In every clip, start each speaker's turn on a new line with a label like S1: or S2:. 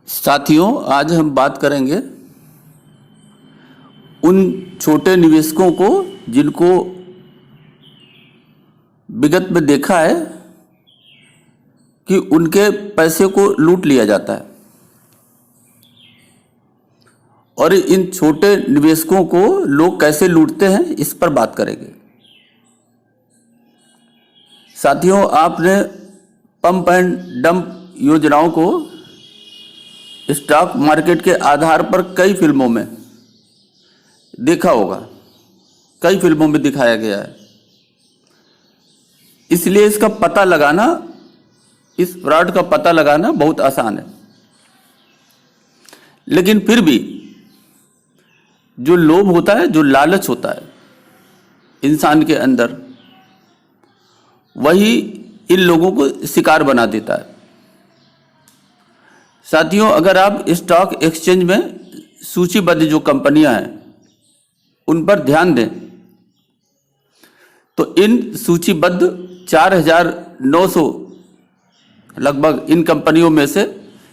S1: साथियों, आज हम बात करेंगे उन छोटे निवेशकों को जिनको विगत में देखा है कि उनके पैसे को लूट लिया जाता है और इन छोटे निवेशकों को लोग कैसे लूटते हैं, इस पर बात करेंगे। साथियों, आपने पंप एंड डंप योजनाओं को स्टॉक मार्केट के आधार पर कई फिल्मों में देखा होगा, कई फिल्मों में दिखाया गया है। इसलिए इसका पता लगाना, इस फ्रॉड का पता लगाना बहुत आसान है। लेकिन फिर भी जो लोभ होता है, जो लालच होता है इंसान के अंदर, वही इन लोगों को शिकार बना देता है। साथियों, अगर आप स्टॉक एक्सचेंज में सूचीबद्ध जो कंपनियां हैं उन पर ध्यान दें तो इन सूचीबद्ध 4,900 लगभग इन कंपनियों में से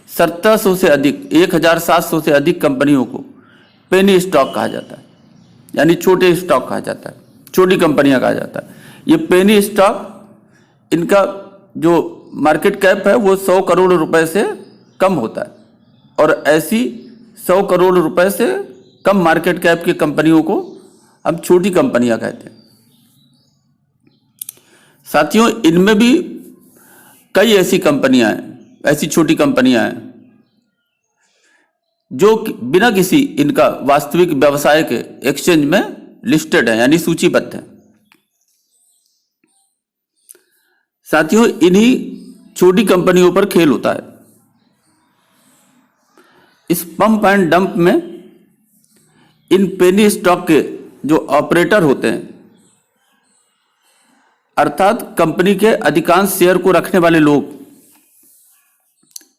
S1: 1700 से अधिक, 1,700 से अधिक कंपनियों को पेनी स्टॉक कहा जाता है, यानी छोटे स्टॉक कहा जाता है, छोटी कंपनियां कहा जाता है। ये पेनी स्टॉक, इनका जो मार्केट कैप है वो 100 करोड़ रुपए से कम होता है और ऐसी 100 करोड़ रुपए से कम मार्केट कैप की कंपनियों को हम छोटी कंपनियां कहते हैं। साथियों, इनमें भी कई ऐसी कंपनियां हैं, ऐसी छोटी कंपनियां हैं जो बिना किसी इनका वास्तविक व्यवसाय के एक्सचेंज में लिस्टेड है, यानी सूचीबद्ध है। साथियों, इन्हीं छोटी कंपनियों पर खेल होता है। इस पंप एंड डंप में इन पेनी स्टॉक के जो ऑपरेटर होते हैं, अर्थात कंपनी के अधिकांश शेयर को रखने वाले लोग,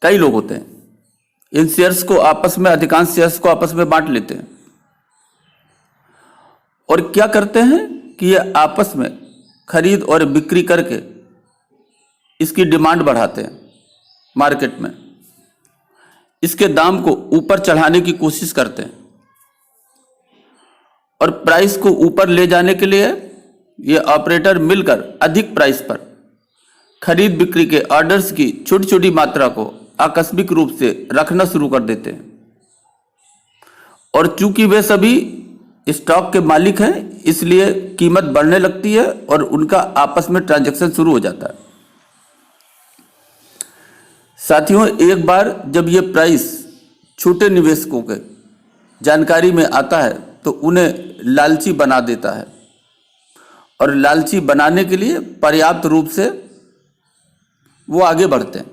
S1: कई लोग होते हैं, इन शेयर्स को आपस में, अधिकांश शेयर्स को आपस में बांट लेते हैं और क्या करते हैं कि ये आपस में खरीद और बिक्री करके इसकी डिमांड बढ़ाते हैं मार्केट में, इसके दाम को ऊपर चढ़ाने की कोशिश करते हैं और प्राइस को ऊपर ले जाने के लिए ये ऑपरेटर मिलकर अधिक प्राइस पर खरीद बिक्री के ऑर्डर्स की छोटी छोटी मात्रा को आकस्मिक रूप से रखना शुरू कर देते हैं। और चूंकि वे सभी स्टॉक के मालिक हैं, इसलिए कीमत बढ़ने लगती है और उनका आपस में ट्रांजैक्शन शुरू हो जाता है। साथियों, एक बार जब ये प्राइस छोटे निवेशकों के जानकारी में आता है तो उन्हें लालची बना देता है और लालची बनाने के लिए पर्याप्त रूप से वो आगे बढ़ते हैं।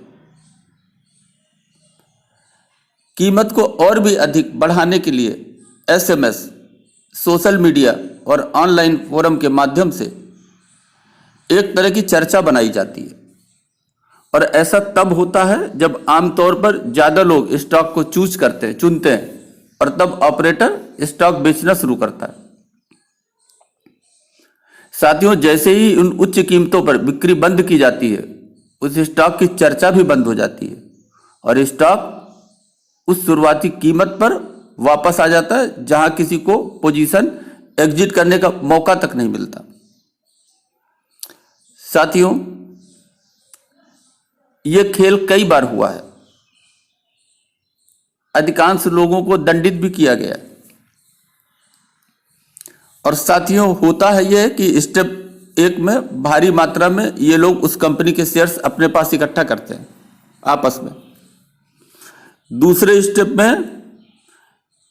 S1: कीमत को और भी अधिक बढ़ाने के लिए एसएमएस, सोशल मीडिया और ऑनलाइन फोरम के माध्यम से एक तरह की चर्चा बनाई जाती है और ऐसा तब होता है जब आमतौर पर ज़्यादा लोग स्टॉक को चुनते हैं और तब ऑपरेटर स्टॉक बेचना शुरू करता है। साथियों, जैसे ही उन उच्च कीमतों पर बिक्री बंद की जाती है, उस स्टॉक की चर्चा भी बंद हो जाती है और स्टॉक उस शुरुआती कीमत पर वापस आ जाता है जहां किसी को पोजीशन एग्जिट करने का मौका तक नहीं मिलता। साथियों, यह खेल कई बार हुआ है, अधिकांश लोगों को दंडित भी किया गया है। और साथियों, होता है यह कि स्टेप 1 में भारी मात्रा में ये लोग उस कंपनी के शेयर्स अपने पास इकट्ठा करते हैं आपस में। दूसरे स्टेप में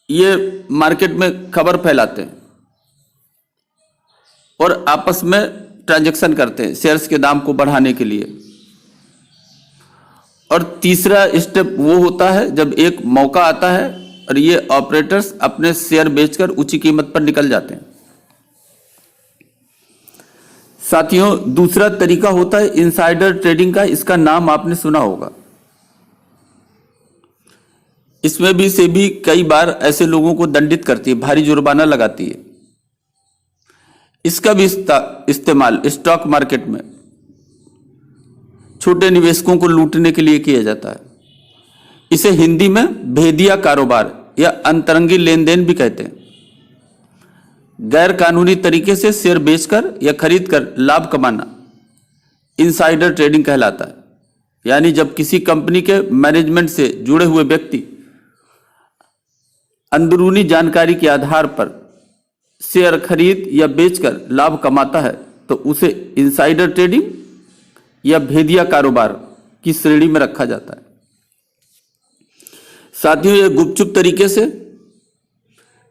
S1: ये मार्केट में खबर फैलाते हैं और आपस में ट्रांजैक्शन करते हैं शेयर्स के दाम को बढ़ाने के लिए। और तीसरा स्टेप वो होता है जब एक मौका आता है और ये ऑपरेटर्स अपने शेयर बेचकर ऊंची कीमत पर निकल जाते हैं। साथियों, दूसरा तरीका होता है इनसाइडर ट्रेडिंग का। इसका नाम आपने सुना होगा। इसमें भी सेबी कई बार ऐसे लोगों को दंडित करती है, भारी जुर्माना लगाती है। इसका भी इस्तेमाल स्टॉक मार्केट में छोटे निवेशकों को लूटने के लिए किया जाता है। इसे हिंदी में भेदिया कारोबार या अंतरंगी लेन देन भी कहते हैं। गैर कानूनी तरीके से शेयर बेचकर या खरीदकर लाभ कमाना इनसाइडर ट्रेडिंग कहलाता है। यानी जब किसी कंपनी के मैनेजमेंट से जुड़े हुए व्यक्ति अंदरूनी जानकारी के आधार पर शेयर खरीद या बेचकर लाभ कमाता है तो उसे इनसाइडर ट्रेडिंग या भेदिया कारोबार की श्रेणी में रखा जाता है। साथियों, ये गुपचुप तरीके से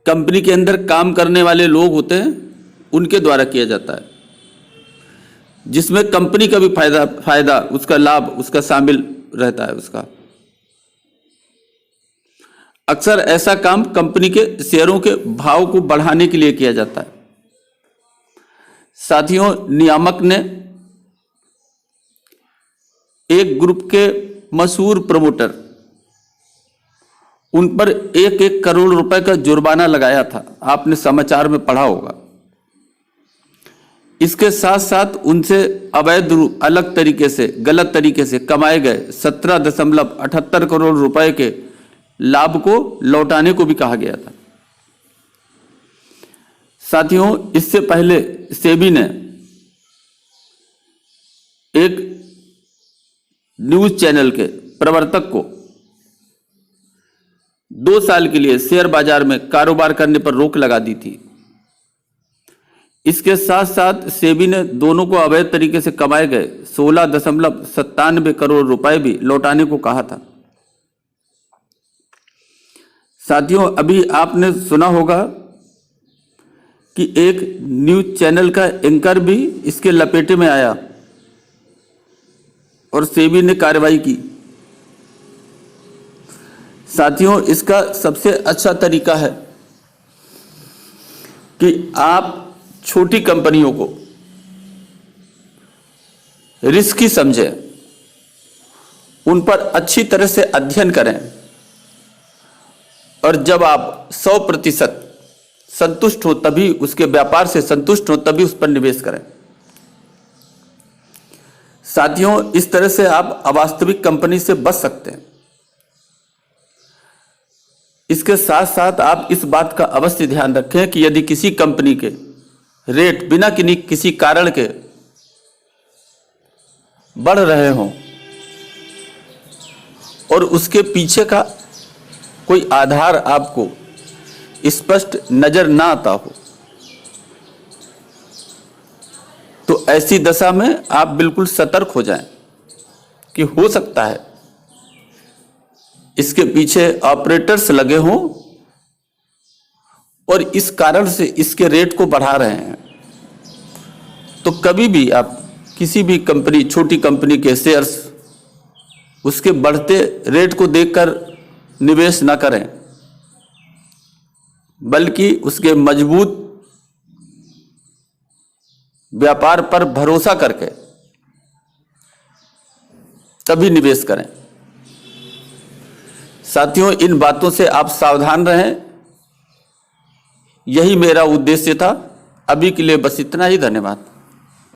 S1: कंपनी के अंदर काम करने वाले लोग होते हैं उनके द्वारा किया जाता है, जिसमें कंपनी का भी फायदा उसका लाभ उसका शामिल रहता है उसका। अक्सर ऐसा काम कंपनी के शेयरों के भाव को बढ़ाने के लिए किया जाता है। साथियों, नियामक ने एक ग्रुप के मशहूर प्रमोटर उन पर 1-1 करोड़ रुपए का जुर्माना लगाया था। आपने समाचार में पढ़ा होगा। इसके साथ साथ उनसे अवैध अलग तरीके से गलत तरीके से कमाए गए 17.78 करोड़ रुपए के लाभ को लौटाने को भी कहा गया था। साथियों, इससे पहले सेबी ने एक न्यूज चैनल के प्रवर्तक को 2 साल के लिए शेयर बाजार में कारोबार करने पर रोक लगा दी थी। इसके साथ साथ सेबी ने दोनों को अवैध तरीके से कमाए गए 16.97 करोड़ रुपए भी लौटाने को कहा था। साथियों, अभी आपने सुना होगा कि एक न्यूज चैनल का एंकर भी इसके लपेटे में आया और सेबी ने कार्रवाई की। साथियों, इसका सबसे अच्छा तरीका है कि आप छोटी कंपनियों को रिस्की समझें, उन पर अच्छी तरह से अध्ययन करें और जब आप 100% संतुष्ट हो तभी उसके व्यापार से संतुष्ट हो तभी उस पर निवेश करें। साथियों, इस तरह से आप अवास्तविक कंपनी से बच सकते हैं। इसके साथ साथ आप इस बात का अवश्य ध्यान रखें कि यदि किसी कंपनी के रेट बिना किसी कारण के बढ़ रहे हों और उसके पीछे का कोई आधार आपको स्पष्ट नजर ना आता हो, तो ऐसी दशा में आप बिल्कुल सतर्क हो जाएं कि हो सकता है इसके पीछे ऑपरेटर्स लगे हों और इस कारण से इसके रेट को बढ़ा रहे हैं। तो कभी भी आप किसी भी कंपनी, छोटी कंपनी के शेयर्स उसके बढ़ते रेट को देखकर निवेश ना करें, बल्कि उसके मजबूत व्यापार पर भरोसा करके तभी निवेश करें। साथियों, इन बातों से आप सावधान रहें, यही मेरा उद्देश्य था। अभी के लिए बस इतना ही। धन्यवाद।